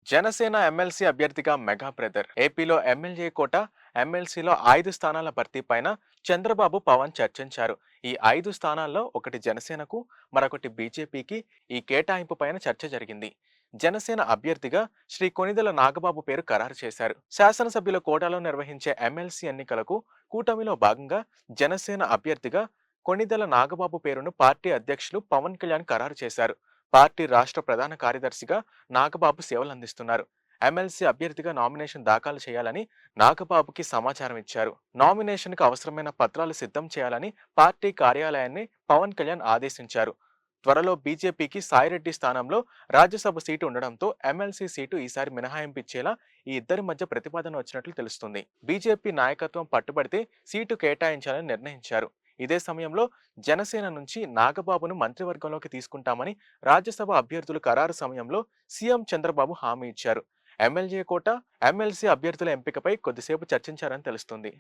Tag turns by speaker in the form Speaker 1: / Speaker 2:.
Speaker 1: Janasena MLC అభ్యర్థిగా mega brother. ఏపీలో MLA కోట, ఎమ్మెల్సీలో 5 స్థానాల భర్తీ పైన చంద్రబాబు, పవన్ చర్చించారు. ఈ 5 స్థానాల్లో ఒకటి జనసేనకు, మరొకటి బీజేపీకి ఈ కేటాయింపు పైన చర్చ జరిగింది. జనసేన అభ్యర్థిగా శ్రీ కొణిదెల నాగబాబు పేరు ఖరారు చేశారు. శాసనసభ్యుల కోటాలో నిర్వహించే ఎమ్మెల్సీ ఎన్నికలకు కూటమిలో భాగంగా జనసేన అభ్యర్థిగా కొణిదెల నాగబాబు పేరును పార్టీ అధ్యక్షులు పవన్ కళ్యాణ్ ఖరారు చేశారు. పార్టీ రాష్ట్ర ప్రధాన కార్యదర్శిగా నాగబాబు సేవలందిస్తున్నారు. ఎమ్మెల్సీ అభ్యర్థిగా నామినేషన్ దాఖలు చేయాలని నాగబాబుకి సమాచారం ఇచ్చారు. నామినేషన్కు అవసరమైన పత్రాలు సిద్ధం చేయాలని పార్టీ కార్యాలయాన్ని పవన్ కళ్యాణ్ ఆదేశించారు. త్వరలో బీజేపీకి సాయిరెడ్డి స్థానంలో రాజ్యసభ సీటు ఉండడంతో ఎమ్మెల్సీ సీటు ఈసారి మినహాయింపు ఇచ్చేలా ఈ ఇద్దరి మధ్య ప్రతిపాదన వచ్చినట్లు తెలుస్తుంది. బీజేపీ నాయకత్వం పట్టుబడితే సీటు కేటాయించాలని నిర్ణయించారు. ఇదే సమయంలో జనసేన నుంచి నాగబాబును మంత్రివర్గంలోకి తీసుకుంటామని రాజ్యసభ అభ్యర్థుల ఖరారు సమయంలో సీఎం చంద్రబాబు హామీ ఇచ్చారు. ఎమ్మెల్యే కోట, ఎమ్మెల్సీ అభ్యర్థుల ఎంపికపై కొద్దిసేపు చర్చించారని తెలుస్తుంది.